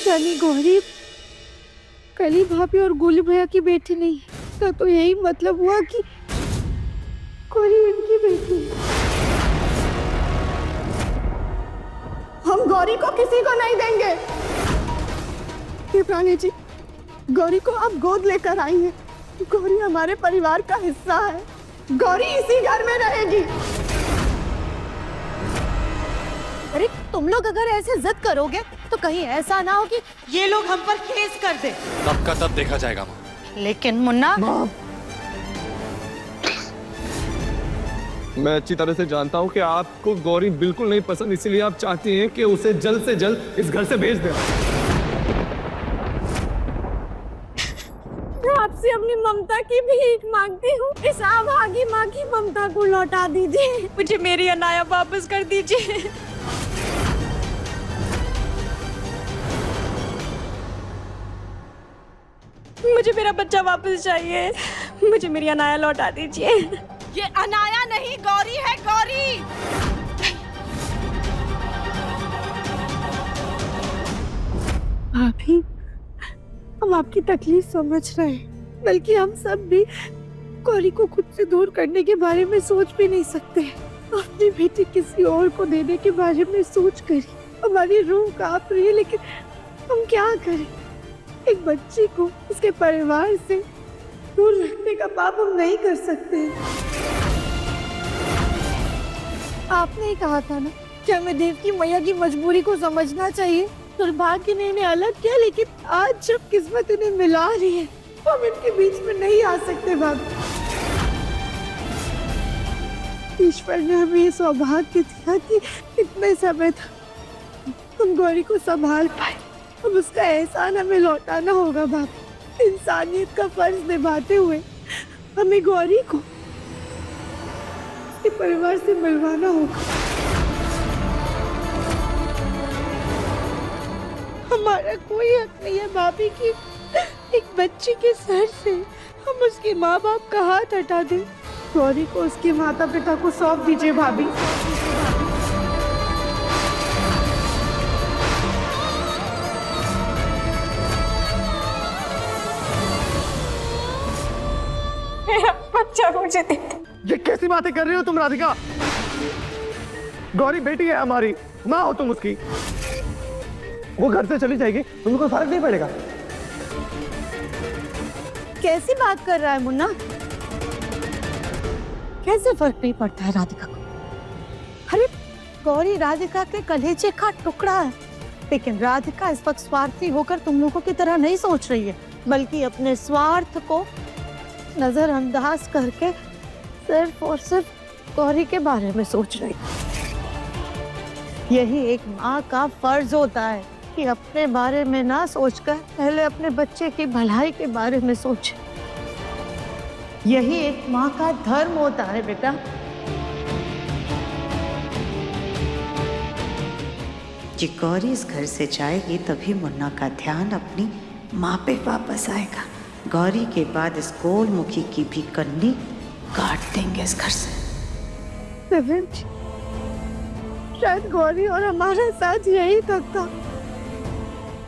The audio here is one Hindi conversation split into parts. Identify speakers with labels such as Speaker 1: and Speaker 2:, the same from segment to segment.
Speaker 1: यानी गौरी कली भाभी और गोली भैया की बेटी नहीं है, तो यही मतलब हुआ कि गौरी इनकी बेटी है। हम गौरी को किसी को नहीं देंगे। रानी जी, गौरी को आप गोद लेकर आई हैं। गौरी हमारे परिवार का हिस्सा है। गौरी इसी घर में रहेगी।
Speaker 2: अरे तुम लोग अगर ऐसे जिद करोगे तो कहीं ऐसा ना हो कि ये लोग हम पर केस कर दे।
Speaker 3: तब का तब देखा जाएगा माँ।
Speaker 2: लेकिन मुन्ना,
Speaker 4: मैं अच्छी तरह से जानता हूँ कि आपको गौरी बिल्कुल नहीं पसंद, इसीलिए आप चाहती हैं कि उसे जल्द से जल्द इस घर से भेज दें।
Speaker 1: मैं आपसे अपनी ममता की भीख मांगती हूँ। इस अभागी माँ की ममता को लौटा दीजिए।
Speaker 2: मुझे मेरी अनाया वापस कर दीजिए। मुझे मेरा बच्चा वापस चाहिए। मुझे मेरी अनाया लौटा दीजिए।
Speaker 5: ये अनाया नहीं, गौरी है, गौरी।
Speaker 1: भाभी, हम आपकी तकलीफ समझ रहे हैं, बल्कि हम सब भी गौरी को खुद से दूर करने के बारे में सोच भी नहीं सकते। अपनी बेटी किसी और को देने के बारे में सोच कर हमारी रूह कांप रही है, लेकिन हम क्या करें? एक बच्ची को उसके परिवार से दूर रखने का पाप हम नहीं कर सकते। आपने ही कहा था ना कि हमें देव की मैया की मजबूरी को समझना चाहिए। दुर्भाग्य ने इन्हें अलग किया, लेकिन आज जब किस्मत इन्हें मिला रही है, हम इनके बीच में नहीं आ सकते। भाभी, ईश्वर ने हमें ये सौभाग्य दिया कि इतने समय तक हम गौरी को संभाल पाए। अब उसका एहसान हमें लौटाना होगा। भाभी, इंसानियत का फर्ज निभाते हुए हमें गौरी को उसके परिवार से मिलवाना होगा। हमारा कोई हक नहीं है भाभी की एक बच्ची के सर से हम उसके माँ बाप का हाथ हटा दें। गौरी को उसके माता पिता को सौंप दीजिए भाभी।
Speaker 2: मेरा बच्चा मुझे दे दे।
Speaker 4: ये कैसी बातें कर रही हो तुम राधिका? गौरी बेटी है हमारी, माँ हो तुम उसकी। वो घर से चली जाएगी, तुम्हें कोई फर्क नहीं पड़ेगा।
Speaker 2: कैसी बात कर रहा है मुन्ना? कैसे फर्क नहीं पड़ता है राधिका को? अरे गौरी राधिका के कलेजे का टुकड़ा है, लेकिन राधिका इस वक्त स्वार्थी होकर तुम लोगों की तरह नहीं सोच रही है, बल्कि अपने स्वार्थ को नजरअंदाज करके सिर्फ और सिर्फ गौरी के बारे में सोच रही है। यही एक माँ का फर्ज होता है कि अपने बारे में ना सोचकर पहले अपने बच्चे की भलाई के बारे में सोचे। यही एक माँ का धर्म होता है बेटा।
Speaker 6: जी, गौरी इस घर से जाएगी तभी मुन्ना का ध्यान अपनी माँ पे वापस आएगा। गौरी के बाद इस गोलमुखी की भी कन्नी काट देंगे इस घर से।
Speaker 1: शायद गौरी और हमारा साथ यही तक था।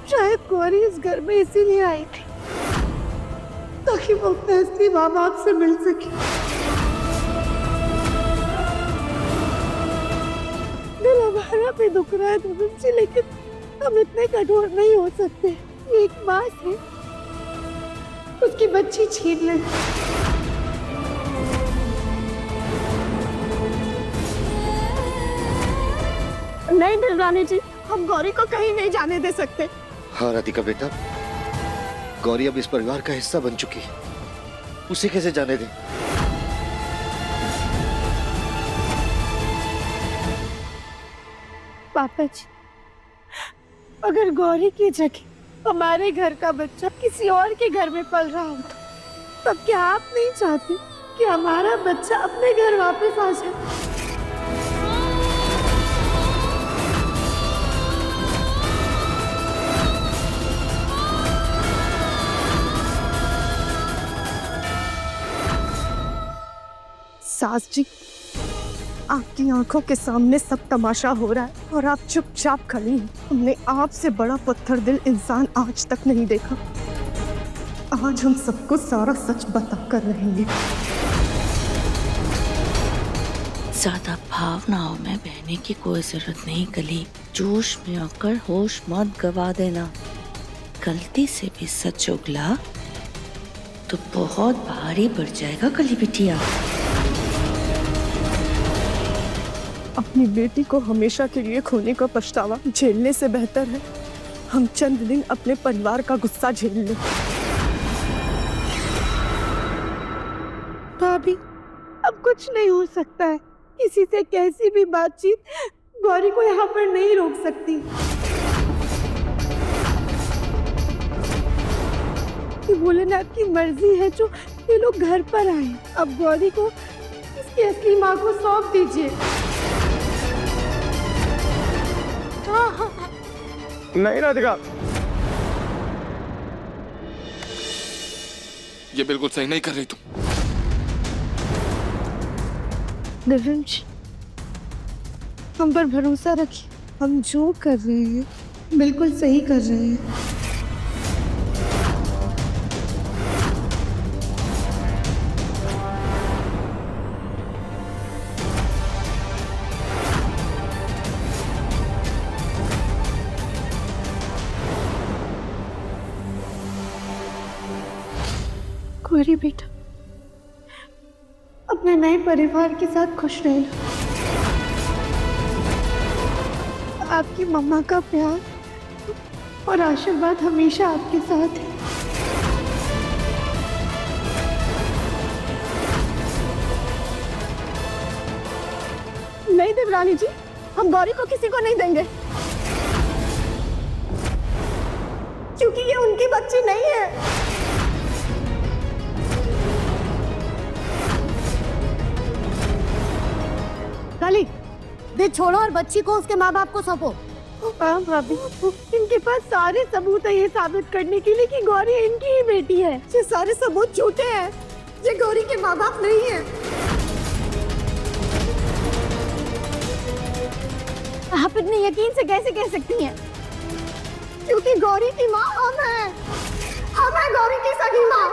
Speaker 1: शायद गौरी इस घर में इसीलिए आई थी ताकि वो अपने असली माँ बाप से मिल सके। दिल हमारा भी दुख रहा है तुमसे, लेकिन हम इतने कठोर नहीं हो सकते। एक माँ से उसकी बच्ची छीन ले। नहीं दिलरानी जी, हम गौरी को कहीं नहीं जाने दे सकते।
Speaker 7: हाँ राधिका बेटा, गौरी अब इस परिवार का हिस्सा बन चुकी है, उसे कैसे जाने दें?
Speaker 1: पापा जी, अगर गौरी की जगह हमारे घर का बच्चा किसी और के घर में पल रहा हो तब क्या आप नहीं चाहते कि हमारा बच्चा अपने घर वापस आ जाए? सास जी,
Speaker 2: आपकी आंखों के सामने सब तमाशा हो रहा है और आप चुपचाप खड़ी हैं। हमने आपसे बड़ा पत्थर दिल इंसान आज तक नहीं देखा। आज हम सबको सारा सच बता कर रहेंगे।
Speaker 6: ज्यादा भावनाओं में बहने की कोई जरूरत नहीं कली। जोश में आकर होश मत गवा देना। गलती से भी सच उगला तो बहुत भारी पड़ जाएगा कली बिटिया।
Speaker 2: अपनी बेटी को हमेशा के लिए खोने का पछतावा झेलने से बेहतर है हम चंद दिन अपने परिवार का गुस्सा झेल लें।
Speaker 1: भाभी, अब कुछ नहीं हो सकता है। किसी से कैसी भी बातचीत गौरी को यहाँ पर नहीं रोक सकती। कि भोलेनाथ की मर्जी है जो ये लोग घर पर आए। अब गौरी को इसकी असली माँ को सौंप दीजिए।
Speaker 4: नहीं राधिका,
Speaker 3: ये बिल्कुल सही नहीं कर रही तुम।
Speaker 1: दिव्यांश, हम पर भरोसा रखिए। हम जो कर रहे हैं बिल्कुल सही कर रहे हैं। गौरी बेटा, अपने नए परिवार के साथ खुश रहना। आपकी मम्मा का प्यार और आशीर्वाद हमेशा आपके साथ है।
Speaker 2: नहीं देवरानी जी, हम गौरी को किसी को नहीं देंगे क्योंकि ये उनकी बच्ची नहीं है। काली, दे छोड़ो और बच्ची को उसके माँ बाप को सौंपो।
Speaker 1: हाँ भाभी, इनके पास सारे सबूत है ये साबित करने के लिए कि गौरी इनकी ही बेटी है।
Speaker 2: ये सारे सबूत झूठे हैं। ये गौरी के माँ बाप नहीं है।
Speaker 1: आप इतने यकीन से कैसे कह सकती हैं?
Speaker 2: क्योंकि गौरी की माँ हम हैं। हम हैं गौरी की सगी माँ।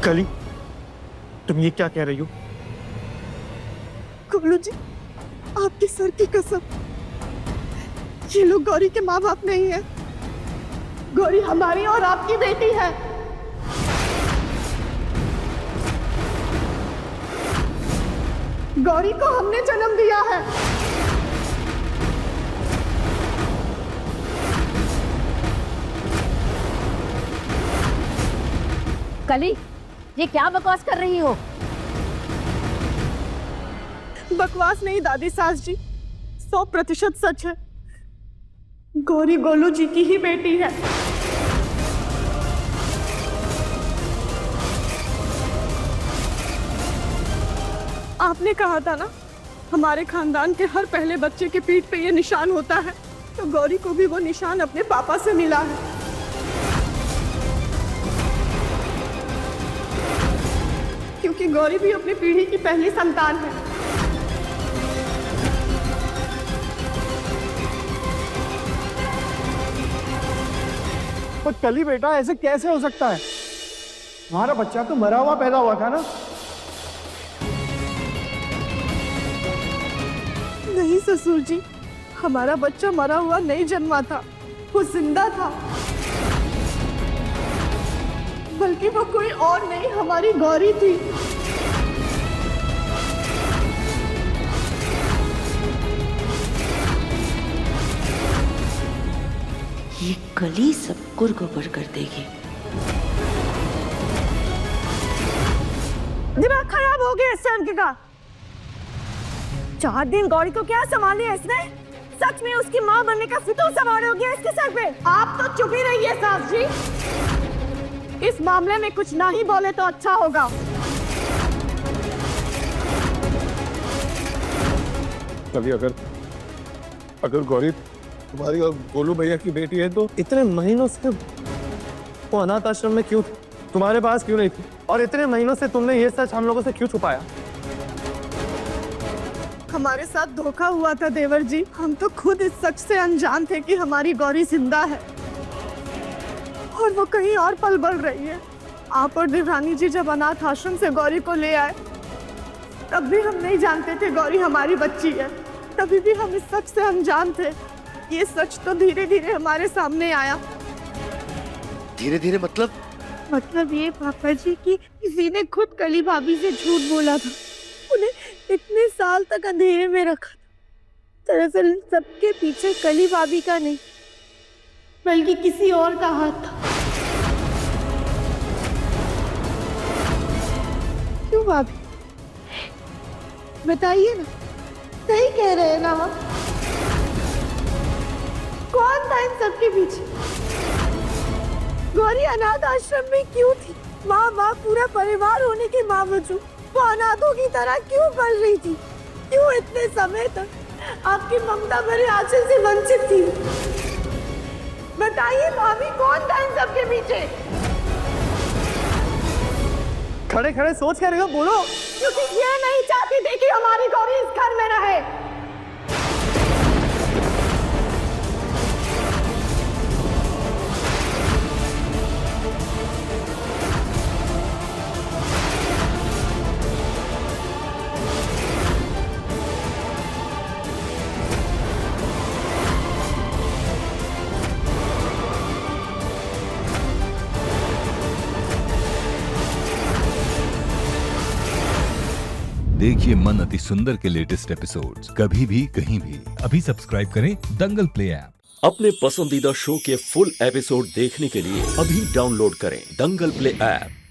Speaker 4: कली, तुम ये क्या कह रही हो?
Speaker 2: गोलू जी, आपके सर की कसम, ये लोग गौरी के माँ बाप नहीं है। गौरी हमारी और आपकी बेटी है। गौरी को हमने जन्म दिया है।
Speaker 5: कली, ये क्या बकवास कर रही हो?
Speaker 2: बकवास नहीं दादी सास जी, 100% सच है। गौरी गोलू जी की ही बेटी है। आपने कहा था ना, हमारे खानदान के हर पहले बच्चे के पीठ पे ये निशान होता है, तो गौरी को भी वो निशान अपने पापा से मिला है। क्योंकि गौरी भी अपनी पीढ़ी की पहली संतान है।
Speaker 8: पर कली बेटा, ऐसे कैसे हो सकता है? हमारा बच्चा तो मरा हुआ पैदा हुआ था ना।
Speaker 2: नहीं ससुर जी, हमारा बच्चा मरा हुआ नहीं जन्मा था, वो जिंदा था। बल्कि वो कोई और नहीं, हमारी गौरी थी।
Speaker 6: ये कली सब गुड़-गोबर कर देगी।
Speaker 2: दिमाग खराब हो गया इस शाम का। 4 दिन गौरी को क्या संभाल लिया इसने? सच में उसकी माँ बनने का फितूर सवार हो गया इसके सर पे। आप तो चुप ही रहिए सास जी, इस मामले में कुछ ना ही बोले तो अच्छा होगा।
Speaker 4: कभी अगर गौरी तुम्हारी और गोलू भैया की बेटी है तो इतने महीनों से वो अनाथ आश्रम में क्यों थी? तुम्हारे पास क्यों नहीं थी? और इतने महीनों से तुमने ये सच हम लोगों से क्यों छुपाया?
Speaker 2: हमारे साथ धोखा हुआ था देवर जी, हम तो खुद इस सच से अनजान थे कि हमारी गौरी जिंदा है और वो कहीं और पल बढ़ रही है। आप और देवरानी जी जब अनाथ आश्रम से गौरी को ले आए तब भी हम नहीं जानते थे गौरी हमारी बच्ची है। तभी भी हम इस सच से अनजान थे। ये सच तो धीरे धीरे हमारे सामने आया।
Speaker 7: धीरे धीरे
Speaker 1: मतलब ये पापा जी कि किसी ने खुद कली भाभी से झूठ बोला था, उन्हें इतने साल तक अंधेरे में रखा था। दरअसल सबके पीछे कली भाभी का नहीं बल्कि किसी और का हाथ था। क्यों भाभी, बताइए ना, सही कह रहे हैं ना हम? कौन था इन सबके पीछे? गौरी अनाथ आश्रम में क्यों थी? माँ पूरा परिवार होने के बावजूद वो अनाथों की तरह क्यों पल रही थी? क्यों इतने समय तक आपकी ममता भरे आंचल से वंचित थी? बताइए भाभी, कौन था इन सबके पीछे?
Speaker 4: खड़े खड़े सोच क्या रहे हो, बोलो।
Speaker 2: क्योंकि ये नहीं चाहती थी कि हमारी गौरी इस घर में रहे।
Speaker 9: देखिए मन अति सुंदर के लेटेस्ट एपिसोड्स कभी भी कहीं भी। अभी सब्सक्राइब करें दंगल प्ले ऐप।
Speaker 10: अपने पसंदीदा शो के फुल एपिसोड देखने के लिए अभी डाउनलोड करें दंगल प्ले ऐप।